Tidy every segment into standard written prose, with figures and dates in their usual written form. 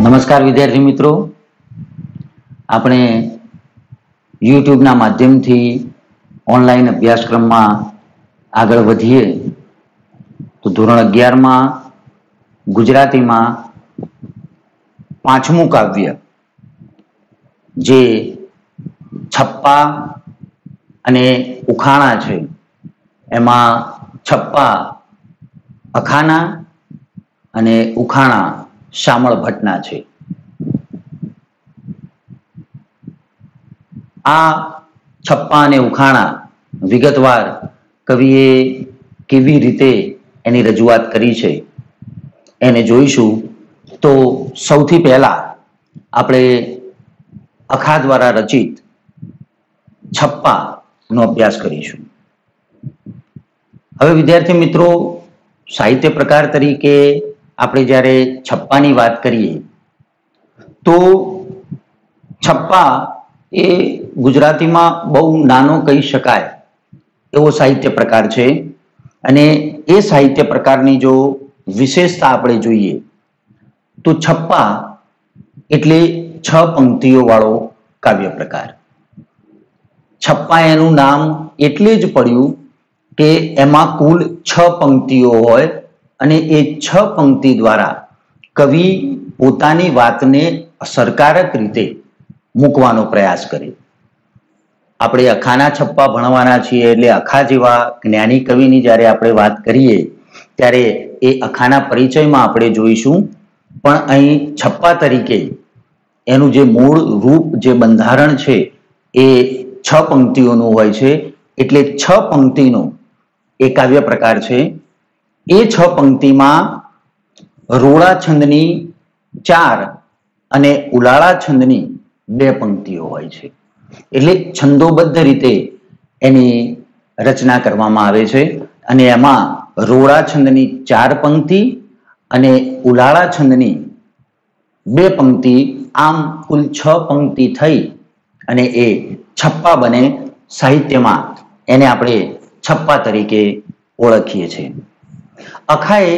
નમસ્કાર વિદ્યાર્થી મિત્રો, આપણે યુટ્યુબના માધ્યમથી ઓનલાઈન અભ્યાસક્રમમાં આગળ વધીએ તો ધોરણ 11માં ગુજરાતીમાં પાંચમું કાવ્ય જે છપ્પા અને ઉખાણા છે, એમાં છપ્પા અખાના અને ઉખાણા શામળ ભટ્ટના છે. આ છપ્પા અને ઉખાણા વિગતવાર કવિએ કેવી રીતે એની રજૂઆત કરી છે એને જોઈશું. તો સૌથી પહેલા આપણે અખા દ્વારા રચિત છપ્પાનો અભ્યાસ કરીશું. હવે વિદ્યાર્થી મિત્રો, સાહિત્ય પ્રકાર તરીકે આપણે જ્યારે છપ્પાની વાત કરીએ તો છપ્પા એ ગુજરાતીમાં બહુ નાનો કહી શકાય એવો સાહિત્ય પ્રકાર છે. અને એ સાહિત્ય પ્રકારની જો વિશેષતા આપણે જોઈએ તો છપ્પા એટલે 6 પંક્તિઓ વાળો કાવ્ય પ્રકાર. છપ્પા એનું નામ એટલે જ પડ્યું કે એમાં કુલ 6 પંક્તિઓ હોય અને એ 6 પંક્તિ દ્વારા કવિ પોતાની વાતને અસરકારક રીતે મૂકવાનો પ્રયાસ કરે. આપણે અખાના છપ્પા ભણવાના છીએ એટલે અખા જેવા જ્ઞાની કવિની જ્યારે આપણે વાત કરીએ ત્યારે એ અખાના પરિચયમાં આપણે જોઈશું. પણ અહીં છપ્પા તરીકે એનું જે મૂળ રૂપ, જે બંધારણ છે એ 6 પંક્તિઓનું હોય છે. એટલે 6 પંક્તિનો એ કાવ્ય પ્રકાર છે. એ 6 પંક્તિમાં રોળા છંદની 4 અને ઉલાળા છંદની 2 પંક્તિઓ હોય છે. એટલે છંદોબદ્ધ રીતે એની રચના કરવામાં આવે છે. અને એમાં રોળા છંદની 4 પંક્તિ અને ઉલાળા છંદની 2 પંક્તિ, આમ કુલ 6 પંક્તિ થઈ અને એ છપ્પા બને. સાહિત્યમાં એને આપણે છપ્પા તરીકે ઓળખીએ છીએ. અખાએ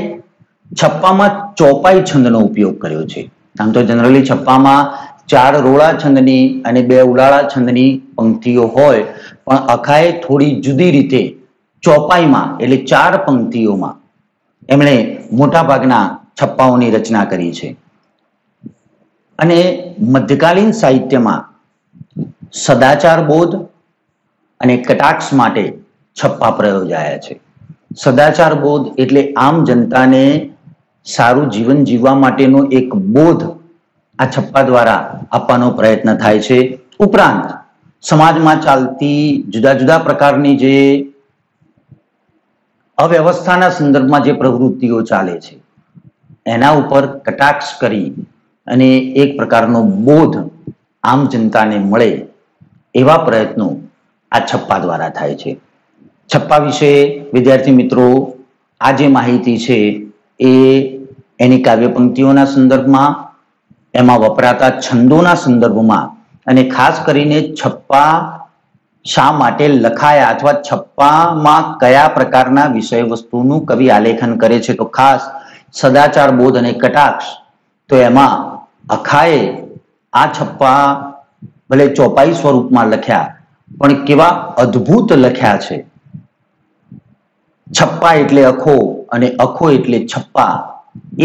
છપ્પામાં ચોપાઈ છંદનો ઉપયોગ કર્યો છે. આમ તો જનરલી છપ્પામાં 4 રોળા છંદની અને 2 ઉલાળા છંદની પંક્તિઓ હોય, પણ અખાએ થોડી જુદી રીતે ચોપાઈમાં એટલે 4 પંક્તિઓમાં એમણે મોટા ભાગના છપ્પાઓની રચના કરી છે. અને મધ્યકાલીન સાહિત્યમાં સદાચાર બોધ અને કટાક્ષ માટે છપ્પા પ્રયોજાયા છે. સદાચાર બોધ એટલે આમ જનતાને સારું જીવન જીવવા માટેનો એક બોધ આ છપ્પા દ્વારા આપવાનો પ્રયત્ન થાય છે. ઉપરાંત સમાજમાં ચાલતી જુદા જુદા પ્રકારની જે અવ્યવસ્થાના સંદર્ભમાં જે પ્રવૃત્તિઓ ચાલે છે એના ઉપર કટાક્ષ કરી અને એક પ્રકારનો બોધ આમ જનતાને મળે એવા પ્રયત્નો આ છપ્પા દ્વારા થાય છે. છપ્પા વિશે વિદ્યાર્થી મિત્રો આ જે માહિતી છે એ એની કાવ્ય પંક્તિઓના સંદર્ભમાં, એમાં વપરાતા છંદોના સંદર્ભમાં, અને ખાસ કરીને છપ્પા શા માટે લખાયા અથવા છપ્પામાં કયા પ્રકારના વિષય વસ્તુનું કવિ આલેખન કરે છે, તો ખાસ સદાચાર બોધ અને કટાક્ષ. તો એમાં અખાએ આ છપ્પા ભલે ચોપાઈ સ્વરૂપમાં લખ્યા પણ કેવા અદ્ભુત લખ્યા છે. છપ્પા એટલે અખો અને અખો એટલે છપ્પા.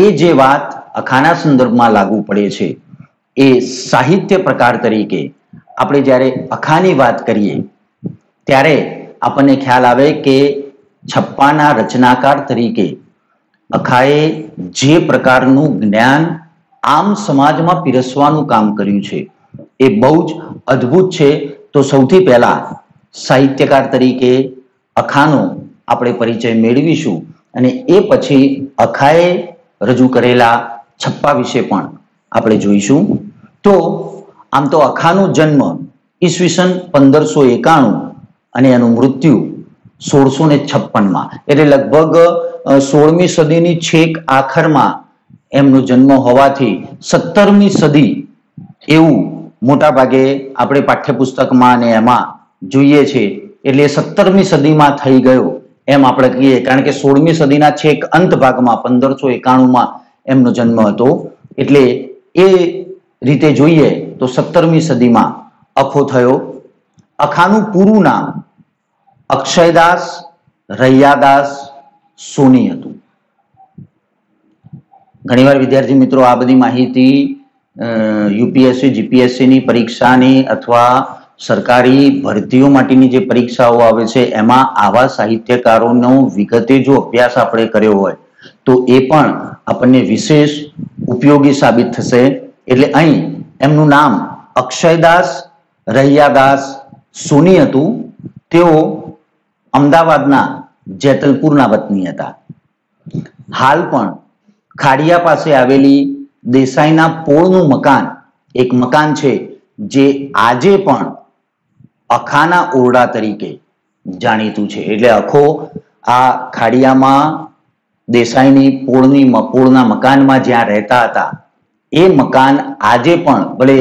એ જે વાત અખાના સંદર્ભમાં લાગુ પડે છે એ સાહિત્ય પ્રકાર તરીકે આપણે જ્યારે અખાની વાત કરીએ ત્યારે આપણને ખ્યાલ આવે કે છપ્પાના રચનાકાર તરીકે અખાએ જે પ્રકારનું જ્ઞાન આમ સમાજમાં પીરસવાનું કામ કર્યું છે એ બહુ જ અદ્ભુત છે. તો સૌથી પહેલા સાહિત્યકાર તરીકે અખાનો આપણે પરિચય મેળવીશું અને એ પછી અખાએ રજૂ કરેલા છપ્પા વિશે પણ આપણે જોઈશું. તો આમ તો અખાનો જન્મ ઈસવીસન 1591 અને એનું મૃત્યુ 1656માં, એટલે લગભગ 16મી સદીની છેક આખરમાં એમનો જન્મ હોવાથી 17મી સદી એવું મોટા ભાગે આપણે પાઠ્યપુસ્તકમાં અને એમાં જોઈએ છે. એટલે 17મી સદીમાં થઈ ગયો એમ આપણે કહીએ, કારણ કે 16મી સદીના છેક અંત ભાગમાં 1591માં એમનો જન્મ હતો. એટલે એ રીતે જોઈએ તો 17મી સદીમાં અખો થયો. અખાનું પૂરું નામ અક્ષયદાસ રૈયાદાસ સોની હતું. ઘણીવાર વિદ્યાર્થી મિત્રો આ બધી માહિતી યુપીએસસી જીપીએસસી ની પરીક્ષાની અથવા સરકારી ભરતીઓ માટેની જે પરીક્ષાઓ આવે છે એમાં આવા સાહિત્યકારોનો વિગતે જો અભ્યાસ આપણે કર્યો હોય તો એ પણ આપણને વિશેષ ઉપયોગી સાબિત થશે. એટલે અહીં એમનું નામ અક્ષયદાસ રૈયાદાસ સોની હતું. તેઓ અમદાવાદના જેતલપુરના વતની હતા. હાલ પણ ખાડિયા પાસે આવેલી દેસાઈના પોળનું મકાન એક મકાન છે જે આજે પણ અખાના ઓરડા તરીકે જાણીતું છે. એટલે અખો આ ખાડિયામાં દેસાઈની પોળના મકાનમાં જ્યાં રહેતા હતા એ મકાન આજે પણ ભલે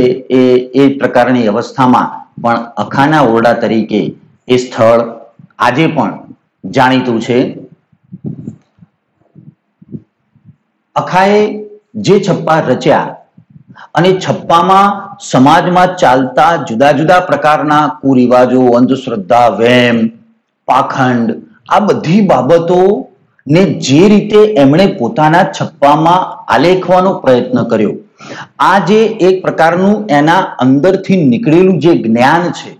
એ પ્રકારની અવસ્થામાં પણ અખાના ઓરડા તરીકે એ સ્થળ આજે પણ જાણીતું છે. અખાએ જે છપ્પા રચ્યા અને છપ્પામાં સમાજમાં ચાલતા જુદા જુદા પ્રકારના કુરિવાજો, અંધશ્રદ્ધા, વેમ, પાખંડ આ બધી બાબતો ને જે રીતે એમણે પોતાના છપ્પામાં આલેખવાનો પ્રયત્ન કર્યો, આ જે એક પ્રકારનું એના અંદરથી નીકળેલું જે જ્ઞાન છે,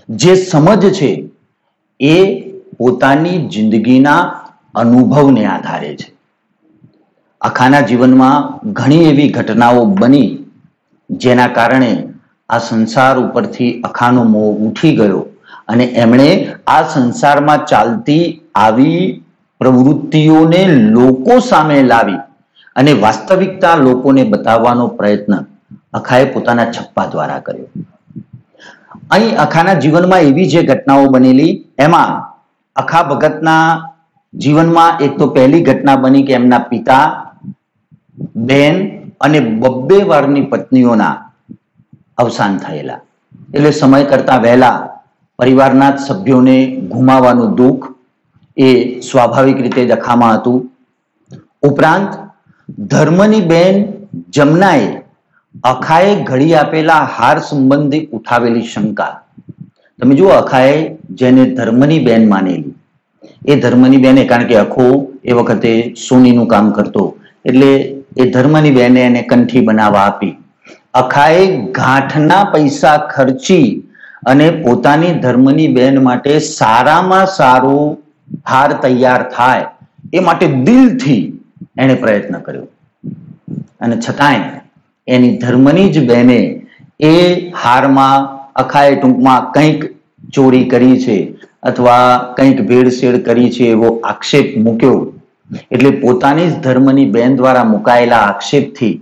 જે સમજ છે, એ પોતાની જિંદગીના અનુભવને આધારે છે. અખાના જીવનમાં ઘણી એવી ઘટનાઓ બની જેના કારણે આ સંસાર ઉપરથી અખાનો મોહ ઉઠી ગયો અને એમણે આ સંસારમાં ચાલતી આવી પ્રવૃત્તિઓને લોકો સામે લાવી અને વાસ્તવિકતા લોકોને બતાવવાનો પ્રયત્ન અખાએ પોતાના છપ્પા દ્વારા કર્યો. અહીં અખાના જીવનમાં એવી જે ઘટનાઓ બનેલી એમાં અખા ભગતના જીવનમાં એક તો પહેલી ઘટના બની કે એમના પિતા, બેન અને 2 વારની પત્નીઓના અવસાન થયેલા. એટલે સમય કરતા વહેલા પરિવારના જ સભ્યોને ગુમાવવાનું દુઃખ એ સ્વાભાવિક રીતે જ અખામાં હતું. ઉપરાંત ધર્મની બેન જમનાએ અખાએ ઘડી આપેલા હાર સંબંધી ઉઠાવેલી શંકા. તમે જુઓ, અખાએ જેને ધર્મની બેન માનેલી એ ધર્મની બેને, કારણ કે અખો એ વખતે સોનીનું કામ કરતો એટલે એ ધર્મની બેને એને કંઠી બનાવવા આપી. અખાએ ગાંઠના પૈસા ખર્ચી અને પોતાની ધર્મની બેન માટે સારામાં સારો હાર તૈયાર થાય એ માટે દિલથી એને પ્રયત્ન કર્યો અને છતાંય એની ધર્મની જ બેને એ હારમાં અખાએ ટૂંકમાં કંઈક ચોરી કરી છે અથવા કંઈક ભેળસેળ કરી છે એવો આક્ષેપ મૂક્યો. એટલે પોતાની જ ધર્મની બેન દ્વારા મુકાયેલા આક્ષેપથી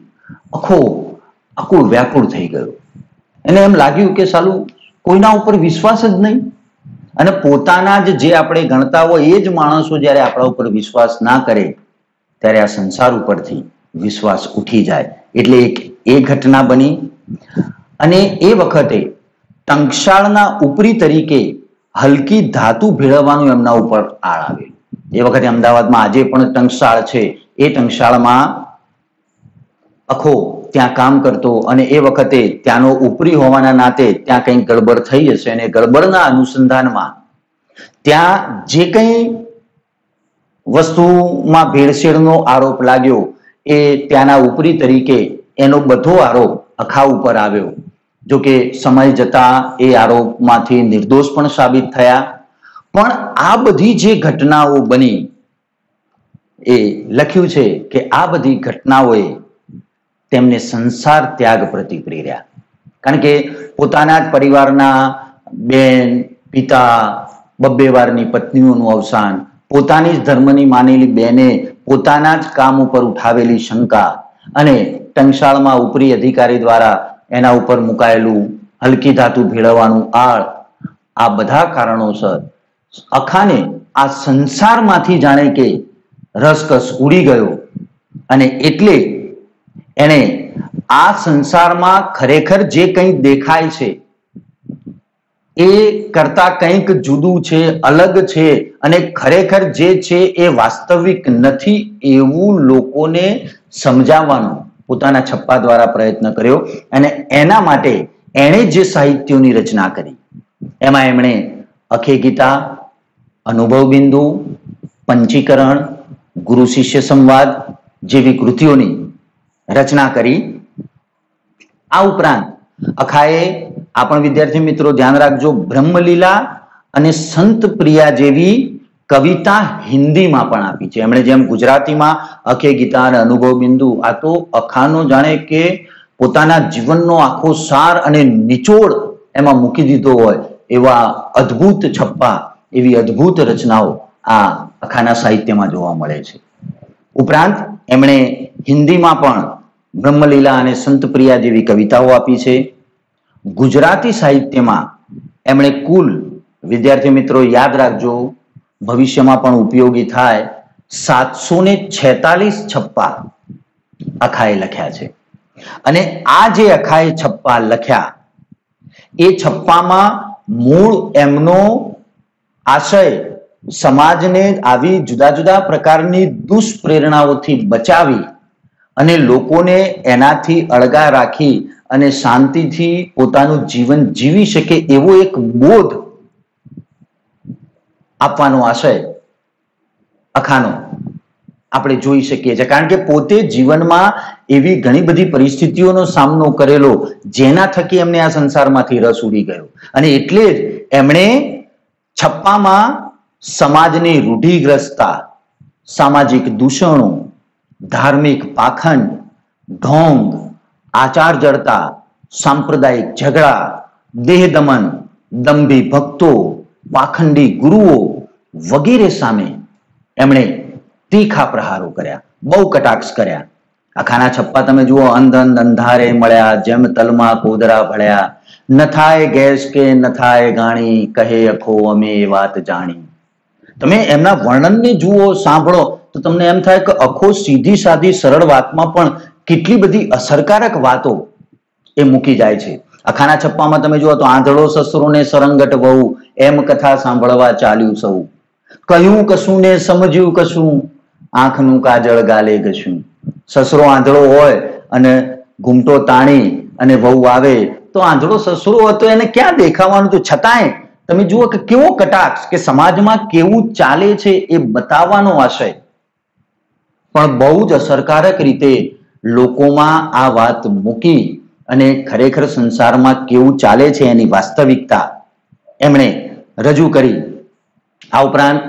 આખું વ્યાકુળ થઈ ગયો. એને એમ લાગ્યું કે સાલું કોઈના ઉપર વિશ્વાસ જ નહીં, અને પોતાના જ જે આપણે ગણતા હોય એ જ માણસો જ્યારે આપણા ઉપર વિશ્વાસ ના કરે ત્યારે આ સંસાર ઉપરથી વિશ્વાસ ઉઠી જાય. એટલે એ ઘટના બની અને એ વખતે ટંકશાળના ઉપરી તરીકે હલકી ધાતુ ભેળવવાનું એમના ઉપર આળ આવેલું. એ વખતે અમદાવાદમાં આજે પણ ટંકશાળ છે, એ ટંકશાળમાં અખો ત્યાં કામ કરતો અને એ વખતે ત્યાંનો ઉપરી હોવાના નાતે ત્યાં કંઈક ગડબડ થઈ હશે અને ગડબડના અનુસંધાનમાં ત્યાં જે કંઈ વસ્તુમાં ભેળસેળનો આરોપ લાગ્યો એ ત્યાંના ઉપરી તરીકે એનો બધો આરોપ અખા ઉપર આવ્યો. જો કે સમય જતા એ આરોપમાંથી નિર્દોષ પણ સાબિત થયા. પણ આ બધી જે ઘટનાઓ બની એ લખ્યું છે કે આ બધી ઘટનાઓએ તેમને સંસાર ત્યાગ પ્રતિ પ્રેર્યા. કારણ કે પોતાના જ પરિવારના બેન, પિતા, 2 વારની પત્નીઓનું અવસાન, પોતાની જ ધર્મની માનેલી બેને પોતાના જ કામ ઉપર ઉઠાવેલી શંકા અને ટંકશાળમાં ઉપરી અધિકારી દ્વારા એના ઉપર મુકાયેલું હલકી ધાતુ ભેળવવાનું આળ, આ બધા કારણોસર અખાને આ સંસારમાંથી જાણે કે રસકસ ઉડી ગયો અને એટલે એને આ સંસારમાં ખરેખર જે કંઈ દેખાય છે એ કરતા કંઈક જુદું છે, અલગ છે અને ખરેખર જે છે એ વાસ્તવિક નથી એવું લોકોને સમજાવવાનું પોતાના છપ્પા દ્વારા પ્રયત્ન કર્યો અને એના માટે એણે જે સાહિત્યોની રચના કરી એમાં એમણે અખે ગીતા, અનુભવ બિંદુ, પંચીકરણ, ગુરુ શિષ્ય સંવાદ જેવી કૃતિઓની રચના કરી. આ ઉપરાંત અખાએ આ પણ વિદ્યાર્થી મિત્રો ધ્યાન રાખજો, બ્રહ્મલીલા અને સંત પ્રિયા જેવી કવિતા હિન્દીમાં પણ આપી છે. એમણે જેમ ગુજરાતીમાં અખે ગીતા અને અનુભવ બિંદુ, આ તો અખાનો જાણે કે પોતાના જીવનનો આખો સાર અને નિચોડ એમાં મૂકી દીધો હોય એવા અદ્ભુત છપ્પા, એવી અદ્ભુત રચનાઓ આ અખાના સાહિત્યમાં જોવા મળે છે. ઉપરાંત એમણે હિન્દીમાં પણ બ્રહ્મલીલા અને સંત પ્રિયા જેવી કવિતાઓ આપી છે. ગુજરાતી સાહિત્યમાં એમણે કુલ, વિદ્યાર્થી મિત્રો યાદ રાખજો, ભવિષ્યમાં પણ ઉપયોગી થાય, 746 છપ્પા અખાએ લખ્યા છે. અને આ જે અખાએ છપ્પા લખ્યા એ છપ્પામાં મૂળ એમનો આશય સમાજને આવી જુદા જુદા પ્રકારની દુષ્પ્રેરણાઓથી બચાવી અને લોકોને એનાથી અળગા રાખી અને શાંતિથી પોતાનું જીવન જીવી શકે એવો એક બોધ આપવાનો આશય અખાનો આપણે જોઈ શકીએ છીએ. કારણ કે પોતે જીવનમાં એવી ઘણી બધી પરિસ્થિતિઓનો સામનો કરેલો જેના થકી એમને આ સંસારમાંથી રસ ઉડી ગયો અને એટલે જ એમણે છપ્પામાં સમાજની રૂઢિગ્રસ્તતા, સામાજિક દૂષણો, ધાર્મિક પાખંડ, ઢોંગ, આચાર જડતા, સાંપ્રદાયિક ઝઘડા, દેહ દમન, દંભી ભક્તો, પાખંડી ગુરુઓ વગેરે સામે એમણે તીખા પ્રહારો કર્યા, બહુ કટાક્ષ કર્યા. અખાના છપ્પા તમે જુઓ, અંધ અંધ અંધારે મળ્યા, જેમ તલમાં કોદરા ભળ્યા, ન થાય ગેસ કે ન થાય ગાણી, કહે અખો અમે એ વાત જાણી. તમે એમના વર્ણનને જુઓ, સાંભળો તો તમને એમ થાય કે અખો સીધી સાધી સરળ વાતમાં પણ કેટલી બધી અસરકારક વાતો એ મૂકી જાય છે. અખાના છપ્પામાં તમે જુઓ તો આંધળો સસરો ને સરંગટ વહુ, એમ કથા સાંભળવા ચાલ્યું સૌ, કહ્યું કશું ને સમજ્યું કશું, આંખનું કાજળ ગાલે ઘશું. સસરો આંધળો હોય અને ઘૂમટો તાણી અને વહુ આવે તો આંધળો સસરો હતો એને ક્યાં દેખાવાનું, તો છતાંય તમે જુઓ કે કેવો કટાક્ષ, કે સમાજમાં કેવું ચાલે છે એ બતાવવાનો આશય પણ બહુ જ અસરકારક રીતે લોકોમાં આ વાત મૂકી અને ખરેખર સંસારમાં કેવું ચાલે છે એની વાસ્તવિકતા એમણે રજૂ કરી. આ ઉપરાંત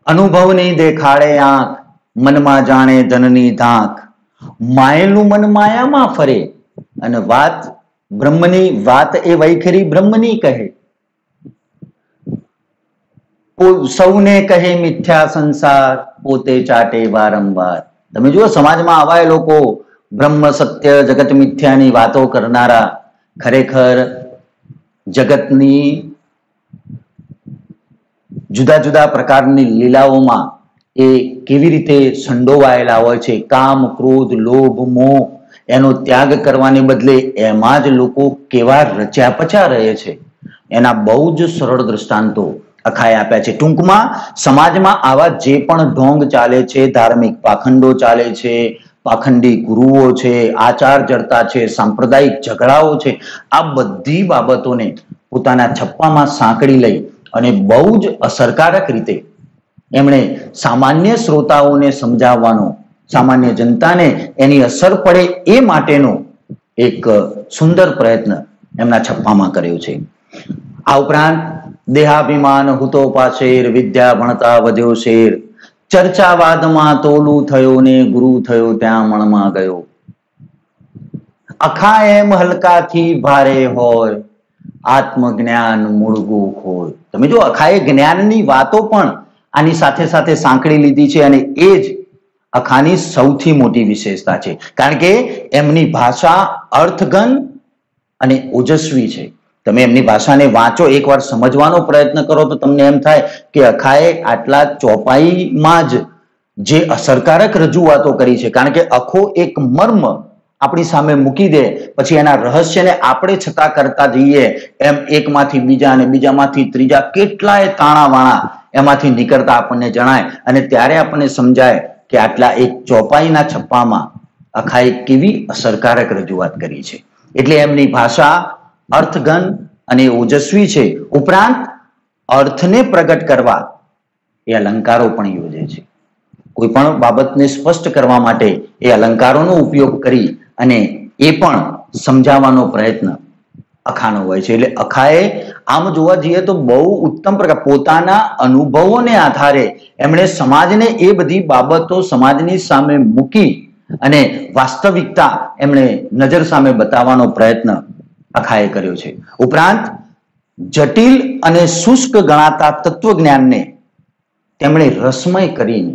અનુભવ નહીં દેખાડે આંખ, મનમાં જાણે ધનની ધાક, માયેલું મન માયામાં ફરે, અને વાત બ્રહ્મની, વાત એ વૈખરી બ્રહ્મની કહે, સૌને કહે મિથ્યા સંસાર, પોતે ચાટે વારંવાર. તમે જુઓ સમાજમાં આવા લોકો બ્રહ્મ સત્ય જગત મિથ્યાની વાતો કરનારા ખરેખર જગતની જુદા જુદા પ્રકારની લીલાઓમાં એ કેવી રીતે સંડોવાયેલા હોય છે. કામ, ક્રોધ, લોભ, મોહ એનો ત્યાગ કરવાને બદલે એમાં જ લોકો કેવા રચ્યા પચ્યા રહે છે એના બહુ જ સરળ દ્રષ્ટાંતો અખાએ આપ્યા છે. ટૂંકમાં સમાજમાં આવા જે પણ ઢોંગ ચાલે છે, ધાર્મિક પાખંડો ચાલે છે, પાખંડી ગુરુઓ છે, આચાર જડતા છે, સાંપ્રદાયિક ઝઘડાઓ છે, આ બધી બાબતોને પોતાના છપ્પામાં સાંકળી લઈ અને બહુ જ અસરકારક રીતે એમણે સામાન્ય શ્રોતાઓને સમજાવવાનો, સામાન્ય જનતાને એની અસર પડે એ માટેનો એક સુંદર પ્રયત્ન એમના છપ્પામાં કર્યો છે. આ ઉપરાંત દેહાભિમાન હુતો પાછેર, વિદ્યા ભણતા વધ્યો શેર, ચર્ચાવાદમાં તોલું થયો ને ગુરુ થયો ત્યાં મણમાં ગયો, અખા એમ હલકાથી ભારે હોય, આત્મજ્ઞાન મૂળગું હોય. તમે જો અખાએ જ્ઞાનની વાતો પણ આની સાથે સાથે સાંકળી લીધી છે અને એ જ અખાની સૌથી મોટી વિશેષતા છે. કારણ કે એમની ભાષા અર્થઘન અને ઓજસ્વી છે. તમે એમની ભાષાને વાંચો, એકવાર સમજવાનો પ્રયત્ન કરો તો તમને એમ થાય કે અખાએ આટલા ચોપાઈમાં જ જે અસરકારક રજૂઆતો કરી છે. કારણ કે અખો એક મર્મ આપણી સામે મૂકી દે, પછી એના રહસ્યને આપણે છતાં કરતા જઈએ એમ એકમાંથી બીજા અને બીજામાંથી ત્રીજા કેટલાય તાણા વાણા એમાંથી નીકળતા આપણને જણાય અને ત્યારે આપણને સમજાય કે આટલા એક ચોપાઈના છપ્પામાં અખાએ કેવી અસરકારક રજૂઆત કરી છે. એટલે એમની ભાષા અર્થઘન અને ઓજસ્વી છે. ઉપરાંત અર્થને પ્રગટ કરવા એ અલંકારો પણ યોજે છે. કોઈ પણ બાબતને સ્પષ્ટ કરવા માટે એ અલંકારોનો ઉપયોગ કરી અને એ પણ સમજાવવાનો પ્રયત્ન અખાનો હોય છે. એટલે અખાએ આમ જોવા જઈએ તો બહુ ઉત્તમ પ્રકાર પોતાના અનુભવોને આધારે એમણે સમાજને એ બધી બાબતો સમાજની સામે મૂકી અને વાસ્તવિકતા એમણે નજર સામે બતાવવાનો પ્રયત્ન અખાએ કર્યો છે. ઉપરાંત જટિલ અને શુષ્ક ગણાતા તત્વજ્ઞાનને તેમણે રસમય કરીને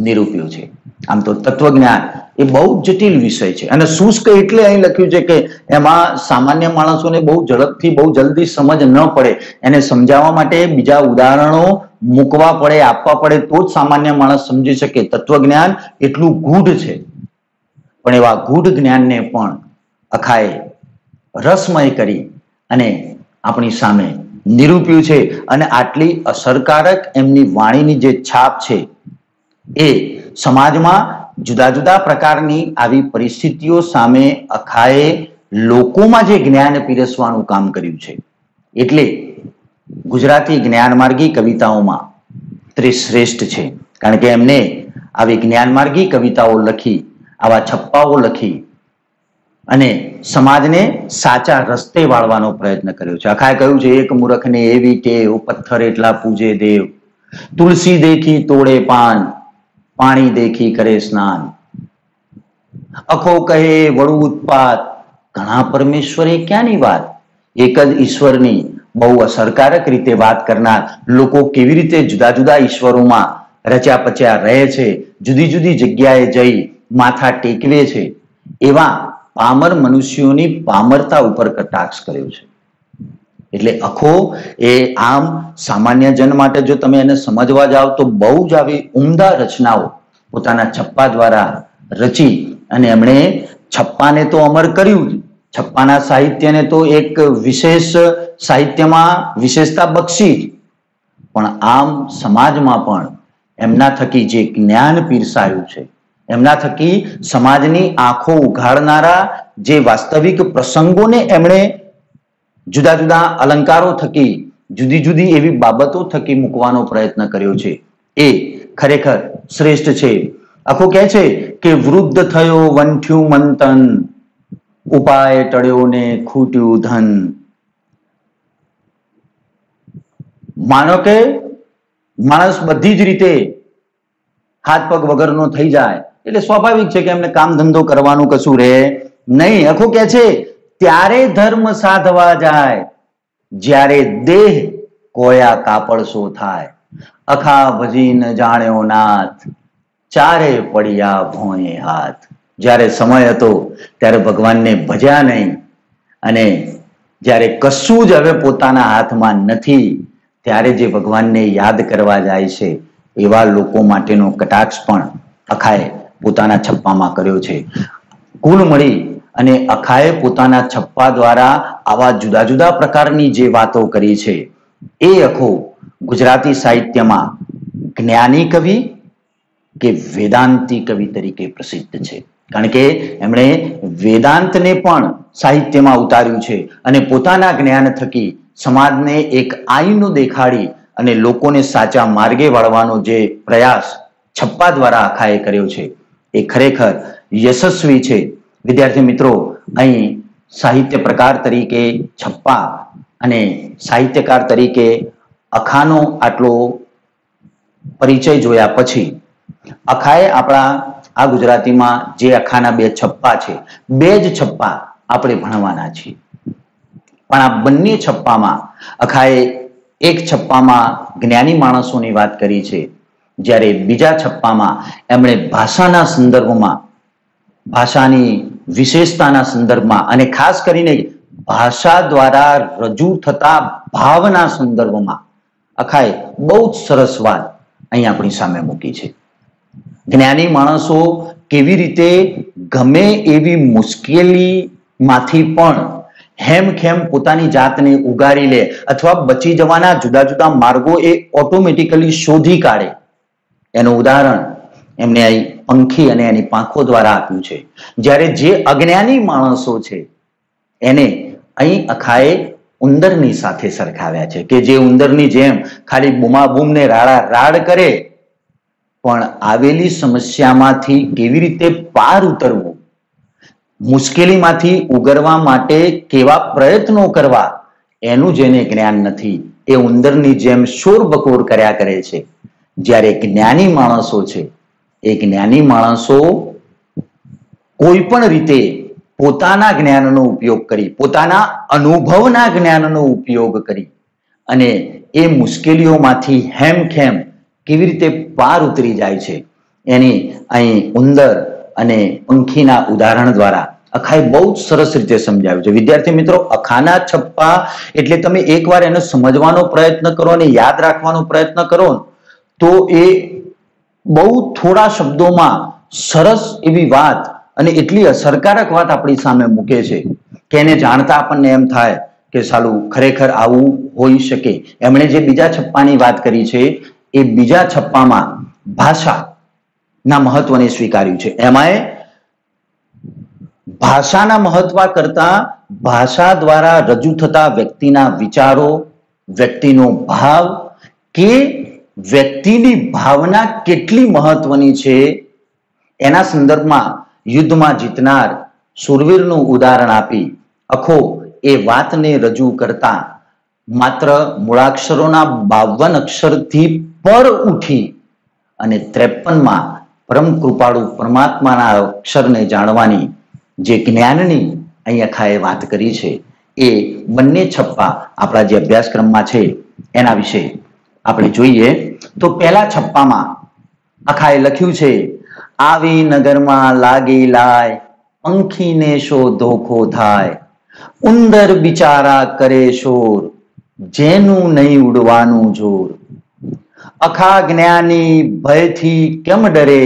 નિરૂપ્યું છે. આમ તો તત્વજ્ઞાન એ બહુ જટિલ વિષય છે અને શુષ્ક એટલે અહીં લખ્યું છે કે એમાં સામાન્ય માણસોને બહુ ઝડપથી બહુ જલ્દી સમજ ન પડે, એને સમજાવવા માટે બીજા ઉદાહરણો મૂકવા પડે, આપવા પડે તો જ સામાન્ય માણસ સમજી શકે. તત્વજ્ઞાન એટલું ગૂઢ છે, પણ એવા ગૂઢ જ્ઞાનને પણ અખાએ રસમય કરી અને આપણી સામે નિરૂપ્યું છે. અને આટલી અસરકારક એમની વાણીની જે છાપ છે એ સમાજમાં જુદા જુદા પ્રકારની આવી પરિસ્થિતિઓ સામે અખાએ લોકોમાં જે જ્ઞાન પીરસવાનું કામ કર્યું છે એટલે ગુજરાતી જ્ઞાનમાર્ગી કવિતાઓમાં શ્રેષ્ઠ છે. કારણ કે એમને આવી જ્ઞાનમાર્ગી કવિતાઓ લખી, આવા છપ્પાઓ લખી અને સમાજને સાચા રસ્તે વાળવાનો પ્રયત્ન કર્યો છે. અખાએ કહ્યું છે, એક મૂર્ખને એવી ટેવ, પથ્થર એટલા પૂજે દેવ, તુલસી દેખી તોડે પાન, પાણી દેખી કરે સ્નાન, અખો કહે વડુ ઉત્પાત, ઘણા પરમેશ્વરે ક્યાંની વાત. એક જ ઈશ્વરની બહુ અસરકારક રીતે વાત કરનાર, લોકો કેવી રીતે જુદા જુદા ઈશ્વરોમાં રચ્યા પચ્યા રહે છે, જુદી જુદી જગ્યાએ જઈ માથા ટેકવે છે, એવા પામર મનુષ્યોની પામરતા ઉપર કટાક્ષ કર્યો છે. એટલે અખો એ આમ સામાન્ય જન માટે જો તમે એને સમજવા જાઓ તો બહુ જ આવી ઉમદા રચનાઓ પોતાના છપ્પા દ્વારા રચી અને એમણે છપ્પાને તો અમર કર્યું જ, છપ્પાના સાહિત્યને તો એક વિશેષ સાહિત્યમાં વિશેષતા બક્ષી જ, પણ આમ સમાજમાં પણ એમના થકી જે જ્ઞાન પીરસાયું છે, એમના થકી સમાજની આંખો ઉઘાડનારા જે વાસ્તવિક પ્રસંગોને એમણે જુદા જુદા અલંકારો થકી જુદી જુદી એવી બાબતો થકી મૂકવાનો પ્રયત્ન કર્યો છે એ ખરેખર શ્રેષ્ઠ છે. આખો કહે છે કે વૃદ્ધ થયો વંઠ્યું મંતન, ઉપાય ટળ્યો ને ખૂટ્યું ધન. માનો કે માણસ બધી જ રીતે હાથ પગ વગરનો થઈ જાય એટલે સ્વાભાવિક છે કે એમને કામ ધંધો કરવાનું કશું રહે નહીં. આખો કહે છે ત્યારે ધર્મ સાધવા જાય, જ્યારે દેહ કોયા કાપડસો થાય, અખા ભજી ન જાણ્યો નાથ, ચારે પડ્યા ભોંય હાથ. જ્યારે સમય હતો ત્યારે ભગવાનને ભજ્યા નહીં અને જ્યારે કશું જ હવે પોતાના હાથમાં નથી ત્યારે જે ભગવાનને યાદ કરવા જાય છે એવા લોકો માટેનો કટાક્ષ પણ અખાએ પોતાના છપ્પામાં કર્યો છે. કુલ મળી અને અખાએ પોતાના છપ્પા દ્વારા આવા જુદા જુદા પ્રકારની જે વાતો કરી છે એ અખો ગુજરાતી સાહિત્યમાં જ્ઞાની કવિ કે વેદાંતી કવિ તરીકે પ્રસિદ્ધ છે. કારણ કે એમણે વેદાંતને પણ સાહિત્યમાં ઉતાર્યું છે અને પોતાના જ્ઞાન થકી સમાજને એક આઈનો દેખાડી અને લોકોને સાચા માર્ગે વાળવાનો જે પ્રયાસ છપ્પા દ્વારા અખાએ કર્યો છે એ ખરેખર યશસ્વી છે. વિદ્યાર્થી મિત્રો, અહીં સાહિત્ય પ્રકાર તરીકે છપ્પા અને સાહિત્યકાર તરીકે અખાનો આટલો પરિચય જોયા પછી અખાએ આપણા આ ગુજરાતીમાં જે અખાના બે છપ્પા છે, બે જ છપ્પા આપણે ભણવાના છીએ. પણ આ બંને છપ્પામાં અખાએ એક છપ્પામાં જ્ઞાની માણસોની વાત કરી છે, જ્યારે બીજા છપ્પામાં એમણે ભાષાના સંદર્ભમાં, ભાષાની વિશેષતાના સંદર્ભમાં અને ખાસ કરીને ભાષા દ્વારા રજૂ થતા ભાવના સંદર્ભમાં અખાએ બહુ જ સરસ વાત અહીં આપણી સામે મૂકી છે. જ્ઞાની માણસો કેવી રીતે ગમે એવી મુશ્કેલીમાંથી પણ હેમખેમ પોતાની જાતને ઉગારી લે અથવા બચી જવાના જુદા જુદા માર્ગો એ ઓટોમેટિકલી શોધી કાઢે એનું ઉદાહરણ એમને અહીં પંખી અને એની પાંખો દ્વારા આપ્યું છે. જ્યારે જે અજ્ઞાની માણસો છે એને અહીં અખાએ ઉંદરની સાથે સરખાવ્યા છે કે જે ઉંદરની જેમ ખાલી બૂમાબૂમ ને રાડા રાડ કરે, પણ આવેલી સમસ્યામાંથી કેવી રીતે પાર ઉતરવું, મુશ્કેલીમાંથી ઉગરવા માટે કેવા પ્રયત્નો કરવા, એનું જેને જ્ઞાન નથી એ ઉંદરની જેમ શોરબકોર કર્યા કરે છે. જ્યારે જ્ઞાની માણસો છે એ જ્ઞાની માણસો કોઈ પણ રીતે પોતાના જ્ઞાનનો ઉપયોગ કરી, પોતાના અનુભવના જ્ઞાનનો ઉપયોગ કરી અને એ મુશ્કેલીઓમાંથી હેમખેમ કેવી રીતે પાર ઉતરી જાય છે એની અહીં ઉંદર અને પંખીના ઉદાહરણ દ્વારા અખાએ બહુ સરસ રીતે સમજાવ્યું છે. વિદ્યાર્થી મિત્રો, અખાના છપ્પા એટલે તમે એકવાર એને સમજવાનો પ્રયત્ન કરો અને યાદ રાખવાનો પ્રયત્ન કરો તો એ બહુ થોડા શબ્દોમાં સરસ એવી વાત અને એટલી અસરકારક વાત આપણી સામે મૂકે છે કે એને જાણતા આપણને એમ થાય કે સાલું ખરેખર આવું હોઈ શકે. એમણે જે બીજા છપ્પાની વાત કરી છે એ બીજા છપ્પામાં ભાષાના મહત્વને સ્વીકાર્યું છે. એમાંય ભાષાના મહત્વ કરતા ભાષા દ્વારા રજૂ થતા વ્યક્તિના વિચારો, વ્યક્તિનો ભાવ કે વ્યક્તિની ભાવના કેટલી મહત્વની છે એના સંદર્ભમાં યુદ્ધમાં જીતનાર સુરવીરનું ઉદાહરણ આપી અખો એ વાતને રજૂ કરતા માત્ર મૂળાક્ષરોના 52 અક્ષરથી પર ઉઠી અને 53માં પરમ કૃપાળુ પરમાત્માના અક્ષરને જાણવાની જે જ્ઞાનની અહીં અખાએ વાત કરી છે એ બંને છપ્પા આપણા જે અભ્યાસક્રમમાં છે એના વિશે આપણે જોઈએ તો પહેલા છપ્પામાં અખાએ લખ્યું છે, આવી નગરમાં લાગી લાય, પંખીને શો ધોખો થાય, ઉંદર બિચારા કરે શોર, જેનું નહીં ઉડવાનું જોર, અખા જ્ઞાની ભયથી કેમ ડરે,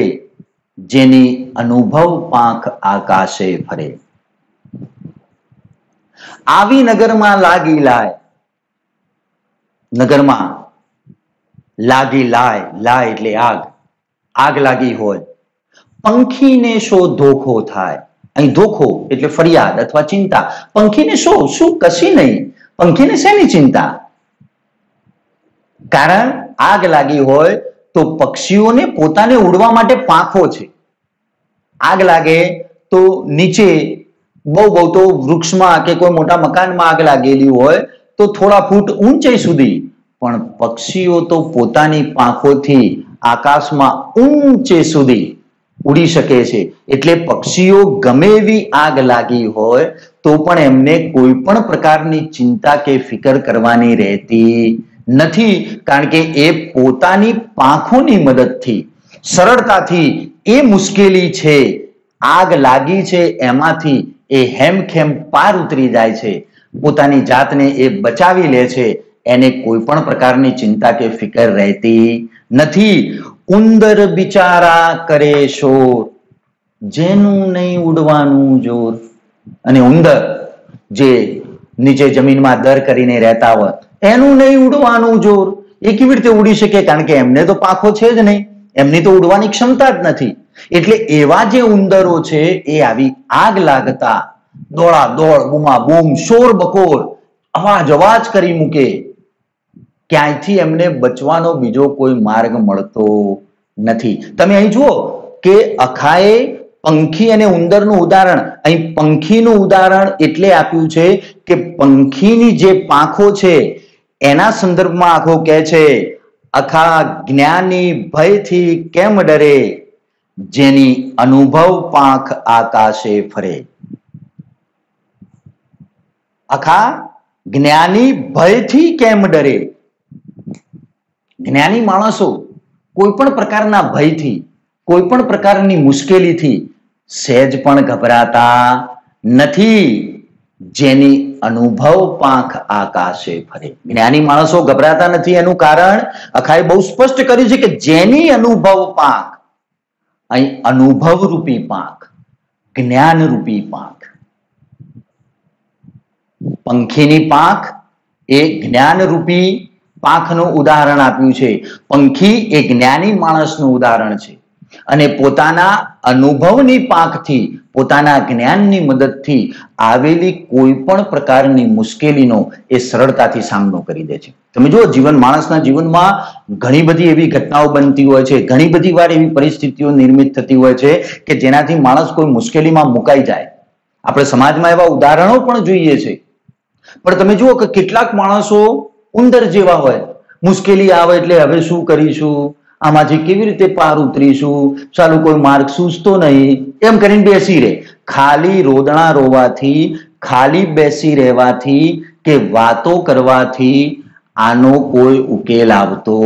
જેની અનુભવ પાંખ આકાશે ફરે. આવી નગરમાં લાગી લાય, નગરમાં લાગી લાય, લાય એટલે આગ, આગ લાગી હોય, પંખીને શો ધોખો થાય. અહીં ધોખો એટલે ફરિયાદ અથવા ચિંતા. પંખીને શું કશી નહીં, પંખીને શેની ચિંતા? કારણ આગ લાગી હોય તો પક્ષીઓને પોતાને ઉડવા માટે પાંખો છે. આગ લાગે તો નીચે બહુ તો વૃક્ષમાં કે કોઈ મોટા મકાનમાં આગ લાગેલી હોય તો થોડા ફૂટ ઊંચાઈ સુધી, પણ પક્ષીઓ તો પોતાની પાંખોથી આકાશમાં ઊંચે સુધી ઉડી શકે છે. એટલે પક્ષીઓ ગમે એવી આગ લાગી હોય તો પણ એમને કોઈ પણ પ્રકારની ચિંતા કે ફિકર કરવાની રહેતી નથી, કારણ કે એ પોતાની પાંખોની મદદથી સરળતાથી એ મુશ્કેલી છે, આગ લાગી છે એમાંથી એ હેમખેમ પાર ઉતરી જાય છે, પોતાની જાતને એ બચાવી લે છે, એને કોઈ પણ પ્રકારની ચિંતા કે ફિકર રહેતી નથી. ઉંદર બિચારા કરે શોર, જેનું નહીં ઉડવાનું જોર. અને ઉંદર જે નીચે જમીનમાં દર કરીને રહેતા હોય એનું નહીં ઉડવાનું જોર. એ કેવી રીતે ઉડી શકે? કારણ કે એમને તો પાંખો છે જ નહીં, એમની તો ઉડવાની ક્ષમતા જ નથી. એટલે એવા જે ઉંદરો છે એ આવી આગ લાગતા દોડા દોડ, બૂમા બૂમ, શોર બકોર, અવાજ કરી મૂકે, ક્યાંયથી એમને બચવાનો બીજો કોઈ માર્ગ મળતો નથી. તમે અહીં જુઓ કે અખાએ પંખી અને ઉંદરનું ઉદાહરણ, અહીં પંખીનું ઉદાહરણ એટલે આપ્યું છે કે પંખીની જે પાંખો છે એના સંદર્ભમાં આખો કહે છે, અખા જ્ઞાની ભયથી કેમ ડરે, જેની અનુભવ પાંખ આકાશે ફરે. અખા જ્ઞાની ભયથી કેમ ડરે. જ્ઞાની માણસો કોઈ પણ પ્રકારના ભયથી, કોઈ પણ પ્રકારની મુશ્કેલીથી સહેજ પણ ગભરાતા નથી, જેની અનુભવ પાંખ આકાશે ફરે. જ્ઞાની માણસો ગભરાતા નથી એનું કારણ અખાએ બહુ સ્પષ્ટ કર્યું છે કે જેની અનુભવ પાંખ, અહીં અનુભવ રૂપી પાંખ, જ્ઞાન રૂપી પાંખ. પંખીની પાંખ એ જ્ઞાન રૂપી પાંખનું ઉદાહરણ આપ્યું છે. પંખી એ જ્ઞાની માણસનું ઉદાહરણ છે. અને પોતાના અનુભવની પાંખથી, પોતાના જ્ઞાનની મદદથી આવેલી કોઈ પણ પ્રકારની મુશ્કેલીનો એ સરળતાથી સામનો કરી દે છે. તમે જુઓ, માણસના જીવનમાં ઘણી બધી એવી ઘટનાઓ બનતી હોય છે, ઘણી બધી વાર એવી પરિસ્થિતિઓ નિર્મિત થતી હોય છે કે જેનાથી માણસ કોઈ મુશ્કેલીમાં મુકાઈ જાય. આપણે સમાજમાં એવા ઉદાહરણો પણ જોઈએ છે. પણ તમે જુઓ કે કેટલાક માણસો ઉંદર જેવા હોય, મુશ્કેલી આવે એટલે હવે શું કરીશું, આમાંથી કેવી રીતે પાર ઉતરીશું, ચાલુ કોઈ માર્ગ સૂઝતો નહીં, એમ કરીને બેસી રહે. ખાલી રોદણા રોવાથી, ખાલી બેસી રહેવાથી કે વાતો કરવાથી આનો કોઈ ઉકેલ આવતો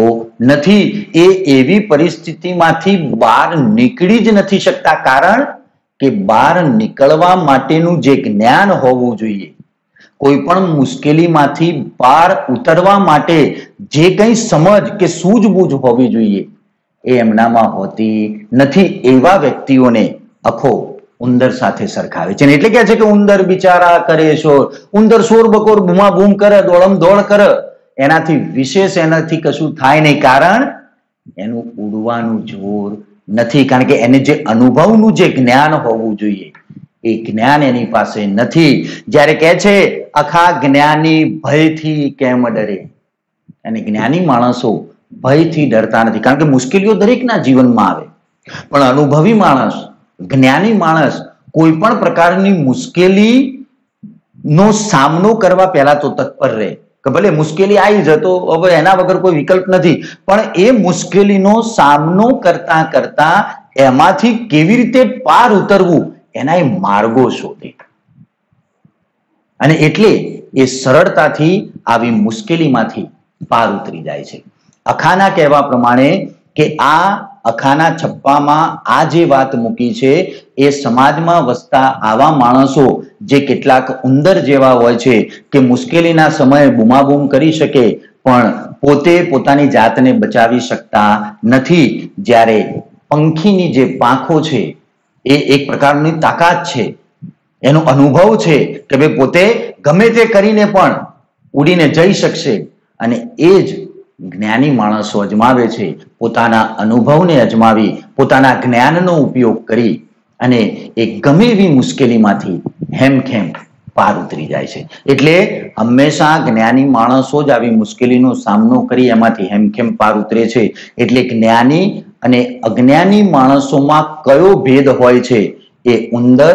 નથી. એ એવી પરિસ્થિતિમાંથી બહાર નીકળી જ નથી શકતા, કારણ કે બહાર નીકળવા માટેનું જે જ્ઞાન હોવું જોઈએ, કોઈ પણ મુશ્કેલીમાંથી પાર ઉતરવા માટે જે કંઈ સમજ કે સૂઝબૂઝ હોવી જોઈએ એ એમનામાં હોતી નથી. એવા વ્યક્તિઓને અખો ઉંદર સાથે સરખાવે છે. એટલે કહે છે કે ઉંદર બિચારા કરે શોર, ઉંદર શોર બકોર બૂમા બૂમ કરે, દોડમ દોડ કરે, એનાથી વિશેષ એનાથી કશું થાય નહીં, કારણ એનું ઉડવાનું જોર નથી. કારણ કે એને જે અનુભવનું જે જ્ઞાન હોવું જોઈએ એ જ્ઞાન એની પાસે નથી. જ્યારે કહે છે અખા જ્ઞાની ભયથી કેમ ડરે, અને જ્ઞાની માણસો ભયથી ડરતા નથી. કારણ કે મુશ્કેલીઓ દરેકના જીવનમાં આવે, પણ અનુભવી માણસ, જ્ઞાની માણસ કોઈ પણ પ્રકારની મુશ્કેલી નો સામનો કરવા પહેલા તો તત્પર રહે કે ભલે મુશ્કેલી આવી જતો, હવે એના વગર કોઈ વિકલ્પ નથી, પણ એ મુશ્કેલીનો સામનો કરતા કરતા એમાંથી કેવી રીતે પાર ઉતરવું એના એ માર્ગો શોધે. અને એટલે એ સરળતાથી આવી મુશ્કેલીમાંથી પાર ઉતરી જાય છે. અખાના કહેવા પ્રમાણે કે આ અખાના છપ્પામાં આ જે વાત મૂકી છે એ સમાજમાં વસતા આવા માણસો જે કેટલાક ઉંદર જેવા હોય છે કે મુશ્કેલીના સમયે બૂમાબૂમ કરી શકે પણ પોતે પોતાની જાતને બચાવી શકતા નથી. જ્યારે પંખીની જે પાંખો છે એ એક પ્રકારની તાકાત છે, એનો અનુભવ છે કે ભાઈ પોતે ગમે તે કરીને પણ ઉડીને જઈ શકશે. અને એ જ જ્ઞાની માણસો અજમાવે છે, પોતાના અનુભવને અજમાવી, પોતાના જ્ઞાનનો ઉપયોગ કરી અને એ ગમે એવી મુશ્કેલીમાંથી હેમખેમ પાર ઉતરી જાય છે. એટલે હંમેશા જ્ઞાની માણસો જ આવી મુશ્કેલીનો સામનો કરી એમાંથી હેમખેમ પાર ઉતરે છે. એટલે જ્ઞાની અને અજ્ઞાની માણસોમાં કયો ભેદ હોય છે એ ઉંદર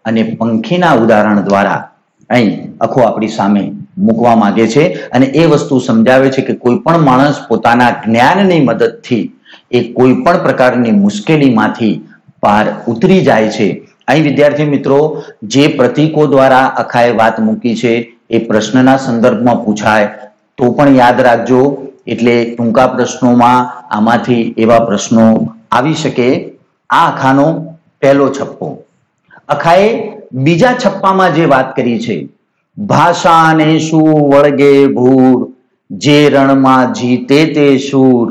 અને પંખીના ઉદાહરણ દ્વારા અહીં આખો આપણી સામે મૂકવા માંગે છે. અને એ વસ્તુ સમજાવે છે કે કોઈ પણ માણસ પોતાના જ્ઞાનની મદદથી એ કોઈ પણ પ્રકારની મુશ્કેલીમાંથી પાર ઉતરી જાય છે. અહીં વિદ્યાર્થી મિત્રો, જે પ્રતીકો દ્વારા અખાએ વાત મૂકી છે એ પ્રશ્નના સંદર્ભમાં પૂછાય તો પણ યાદ રાખજો. એટલે ટૂંકા પ્રશ્નોમાં આમાંથી એવા પ્રશ્નો આવી શકે. આ અખાનો પહેલો છપ્પો. અખાએ બીજા છપ્પામાં જે વાત કરી છે, ભાષાને શું વળગે ભૂર, જે રણમાં જીતે તે શૂર,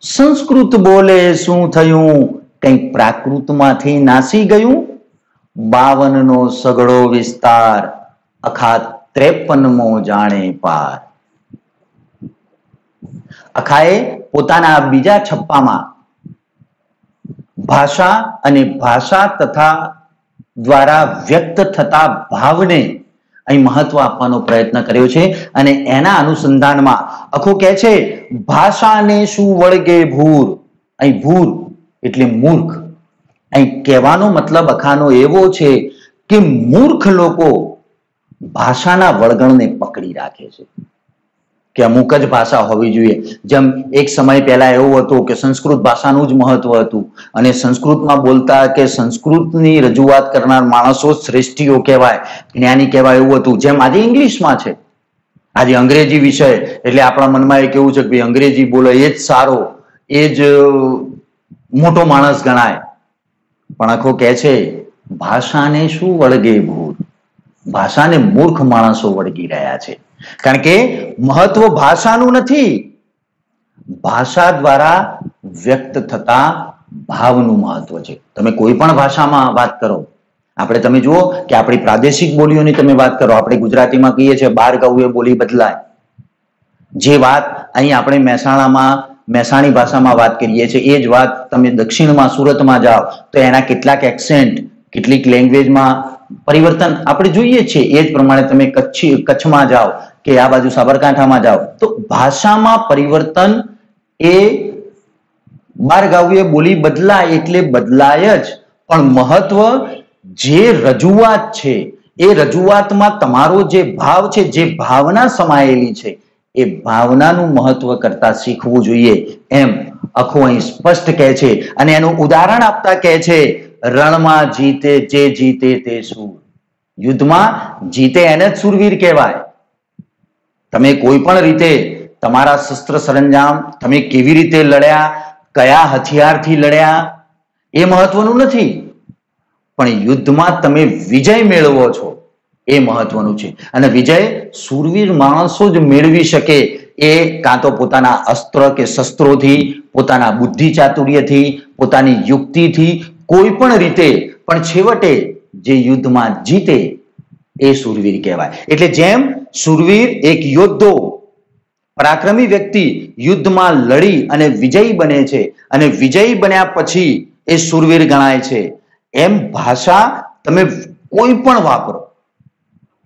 સંસ્કૃત બોલે શું થયું, કંઈક પ્રાકૃતમાંથી નાસી ગયું, 52 નો સઘળો વિસ્તાર, અખા 53મો જાણે પાર. અખાએ પોતાના બીજા છપ્પામાં ભાષા અને ભાષા તથા દ્વારા વ્યક્ત થતા ભાવને અહીં મહત્વ આપવાનો પ્રયત્ન કર્યો છે. અને એના અનુસંધાનમાં અખો કહે છે ભાષાને શું વળગે ભૂર. અહીં ભૂર એટલે મૂર્ખ. અહીં કહેવાનો મતલબ અખાનો એવો છે કે મૂર્ખ લોકો ભાષાના વળગણને પકડી રાખે છે કે અમુક જ ભાષા હોવી જોઈએ. જેમ એક સમય પહેલા એવું હતું કે સંસ્કૃત ભાષાનું જ મહત્વ હતું અને સંસ્કૃતમાં બોલતા કે સંસ્કૃતની રજૂઆત કરનાર માણસો શ્રેષ્ઠીઓ કહેવાય, જ્ઞાની કહેવાય એવું હતું. જેમ આજે ઇંગ્લિશમાં છે, આજે અંગ્રેજી વિષય એટલે આપણા મનમાં એક એવું છે કે ભાઈ અંગ્રેજી બોલે એ જ સારો, એ જ મોટો માણસ ગણાય. પણ આખો કહે છે ભાષાને શું વળગે ભૂર, ભાષાને મૂર્ખ માણસો વળગી રહ્યા છે. કારણ કે મહત્વ ભાષાનું નથી, ભાષા દ્વારા વ્યક્ત થતા ભાવનું મહત્વ છે. તમે કોઈ પણ ભાષામાં વાત કરો, આપણે તમે જુઓ કે આપણી પ્રાદેશિક બોલીઓની તમે વાત કરો, આપણે ગુજરાતીમાં કહીએ છીએ 12 ગાઉ એ બોલી બદલાય. જે વાત અહીં આપણે મહેસાણામાં મહેસાણી ભાષામાં વાત કરીએ છીએ એ જ વાત તમે દક્ષિણમાં સુરતમાં જાઓ તો એના કેટલાક એક્સેન્ટ, કેટલીક લેંગ્વેજમાં પરિવર્તન આપણે જોઈએ છીએ. એ જ પ્રમાણે તમે કચ્છમાં જાઓ કે આ બાજુ સાબરકાંઠામાં જાઓ તો ભાષામાં પરિવર્તન એ બારગાઉએ બોલી બદલાય એટલે બદલાય જ, પણ મહત્વ જે રજૂઆત છે એ રજૂઆતમાં તમારો જે ભાવ છે, જે ભાવના સમાયેલી છે એ ભાવનાનું મહત્વ કરતા શીખવું જોઈએ એમ અખો અહીં સ્પષ્ટ કહે છે. અને એનું ઉદાહરણ આપતા કહે છે રણમાં જીતે જે જીતે તે શૂર. યુદ્ધમાં જીતે એને જ શૂરવીર કહેવાય. તમે કોઈ પણ રીતે તમારા શસ્ત્ર સરંજામ તમે કેવી રીતે લડ્યા, કયા હથિયારથી લડ્યા એ મહત્વનું નથી, પણ યુદ્ધમાં તમે વિજય મેળવો છો એ મહત્વનું છે. અને વિજય શૂરવીર માણસો જ મેળવી શકે. એ કાં તો પોતાના અસ્ત્ર કે શસ્ત્રોથી, પોતાના બુદ્ધિ ચાતુર્યથી, પોતાની યુક્તિથી, કોઈ પણ રીતે, પણ છેવટે જે યુદ્ધમાં જીતે એ શૂરવીર કહેવાય. એટલે જેમ શૂરવીર એક યોદ્ધો, પરાક્રમી વ્યક્તિ યુદ્ધમાં લડી અને વિજયી બને છે અને વિજયી બન્યા પછી એ શૂરવીર ગણાય છે, એમ ભાષા તમે કોઈ પણ વાપરો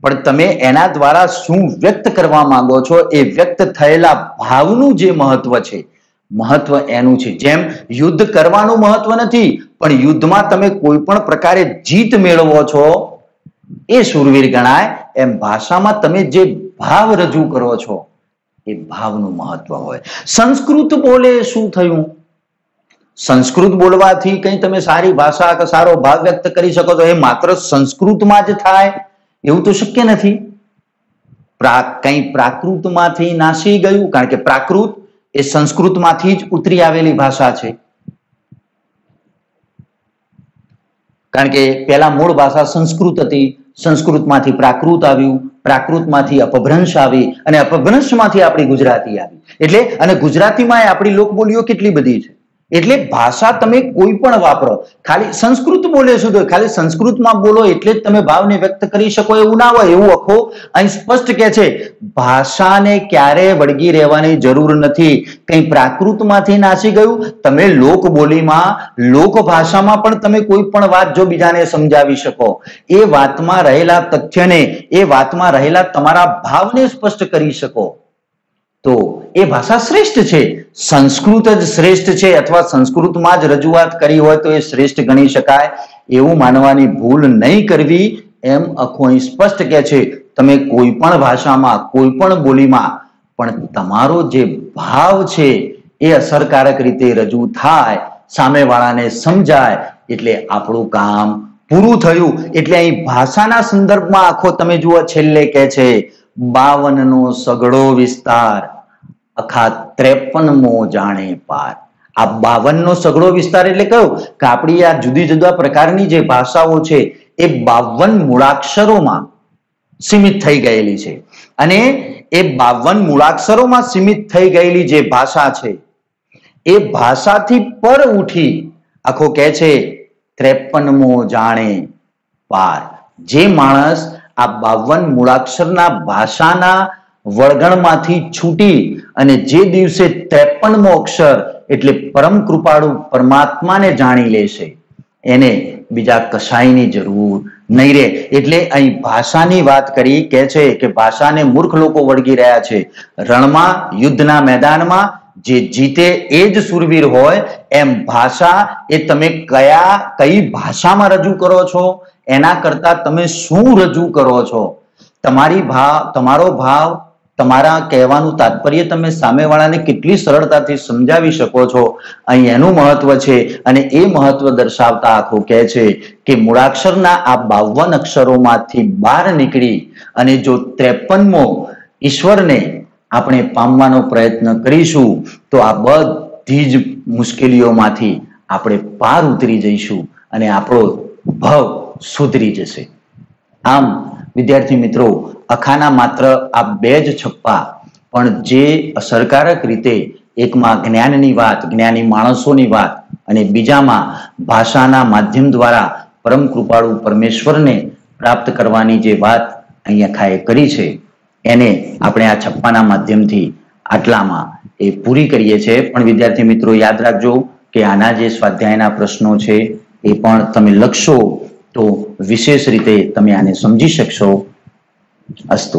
પણ તમે એના દ્વારા શું વ્યક્ત કરવા માંગો છો એ વ્યક્ત થયેલા ભાવનું જે મહત્વ છે, મહત્વ એનું છે. જેમ યુદ્ધ કરવાનું મહત્વ નથી, પણ યુદ્ધમાં તમે કોઈ પણ પ્રકારે જીત મેળવો છો એ શૂરવીર ગણાય. એમ ભાષામાં તમે જે ભાવ રજૂ કરો છો એ ભાવનું મહત્વ હોય. સંસ્કૃત બોલે શું થયું? સંસ્કૃત બોલવાથી કઈ તમે સારી ભાષા કે સારો ભાવ વ્યક્ત કરી શકો છો એ માત્ર સંસ્કૃતમાં જ થાય એવું તો શક્ય નથી. કઈ પ્રાકૃતમાંથી નાસી ગયું, કારણ કે પ્રાકૃત એ સંસ્કૃતમાંથી જ ઉતરી આવેલી ભાષા છે. કારણ કે પહેલા મૂળ ભાષા સંસ્કૃત હતી, સંસ્કૃતમાંથી પ્રાકૃત આવ્યું, પ્રાકૃતમાંથી અપભ્રંશ આવી અને અપભ્રંશમાંથી આપણી ગુજરાતી આવી. એટલે અને ગુજરાતીમાં આપણી લોકબોલીઓ કેટલી બધી છે. એટલે ભાષા તમે કોઈ પણ વાપરો, ખાલી સંસ્કૃત બોલે શું તો ખાલી સંસ્કૃતમાં બોલો એટલે જ તમે ભાવને વ્યક્ત કરી શકો એવું ના હોય. એવું અખો અહીં સ્પષ્ટ કહે છે ભાષાને ક્યારે વળગી રહેવાની જરૂર નથી. કઈ પ્રાકૃતમાંથી નાસી ગયું, તમે લોક બોલીમાં, લોક ભાષામાં પણ તમે કોઈ પણ વાત જો બીજાને સમજાવી શકો, એ વાતમાં રહેલા તથ્યને, એ વાતમાં રહેલા તમારા ભાવને સ્પષ્ટ કરી શકો તો એ ભાષા શ્રેષ્ઠ છે. સંસ્કૃત જ શ્રેષ્ઠ છે અથવા સંસ્કૃતમાં જ રજૂઆત કરી હોય તો એ શ્રેષ્ઠ ગણી શકાય એવું માનવાની ભૂલ નહીં કરવી. એમ અખો અહીં સ્પષ્ટ કહે છે તમે કોઈ પણ ભાષામાં, કોઈ પણ બોલીમાં પણ તમારો જે ભાવ છે એ અસરકારક રીતે રજૂ થાય, સામેવાળાને સમજાય એટલે આપણું કામ પૂરું થયું. એટલે અહીં ભાષાના સંદર્ભમાં આખો તમે જુઓ છેલ્લે કહે છે 52નો સઘળો વિસ્તાર અખા 53મો જાણે પાર. આ 52નો સઘળો વિસ્તાર એટલે કયો કે આપણી આ જુદી જુદા પ્રકારની જે ભાષાઓ છે એ 52 મૂળાક્ષરોમાં સીમિત થઈ ગયેલી છે. અને એ 52 મૂળાક્ષરોમાં સીમિત થઈ ગયેલી જે ભાષા છે એ ભાષાથી પર ઉઠી આખો કહે છે 53મો જાણે પાર. જે માણસ આ 52 મૂળાક્ષરના ભાષાના વળગણમાંથી છૂટી અને જે દિવસે 53મો અક્ષર એટલે પરમ કૃપાળુ પરમાત્માને જાણી લેશે એને બીજા કશાયની જરૂર નહીં રહે. એટલે અહીં ભાષાની વાત કરી, કહે છે કે ભાષાને મૂર્ખ લોકો વળગી રહ્યા છે. રણમાં, યુદ્ધના મેદાનમાં જે જીતે એ જ સુરવીર હોય. એમ ભાષા એ તમે કઈ ભાષામાં રજૂ કરો છો એના કરતા તમે શું રજૂ કરો છો, તમારો ભાવ, તમારા કહેવાનું તાત્પર્ય તમે સામેવાળાને કેટલી સરળતાથી સમજાવી શકો છો, અહીં એનું મહત્વ છે. અને એ મહત્વ દર્શાવતા આખો કહે છે કે મૂળાક્ષરના આ 52 અક્ષરોમાંથી બહાર નીકળી અને જો 53મો ઈશ્વરને આપણે પામવાનો પ્રયત્ન કરીશું તો આ બધી જ મુશ્કેલીઓમાંથી આપણે પાર ઉતરી જઈશું અને આપણો ભવ સુધરી જશે. આમ વિદ્યાર્થી મિત્રો, અખાના માત્ર આ 2 જ છપ્પા, પણ જે અસરકારક રીતે એકમાં જ્ઞાનની વાત, જ્ઞાની માણસોની વાત અને બીજામાં ભાષાના માધ્યમ દ્વારા પરમ કૃપાળુ પરમેશ્વરને પ્રાપ્ત કરવાની જે વાત અહીં અખાએ કરી છે એને આપણે આ છપ્પાના માધ્યમથી આટલામાં એ પૂરી કરીએ છીએ। પણ વિદ્યાર્થી મિત્રો યાદ રાખજો કે આના જે સ્વાધ્યાયના પ્રશ્નો છે એ પણ તમે લખશો તો વિશેષ રીતે તમે આને સમજી શકશો। અસ્તુ।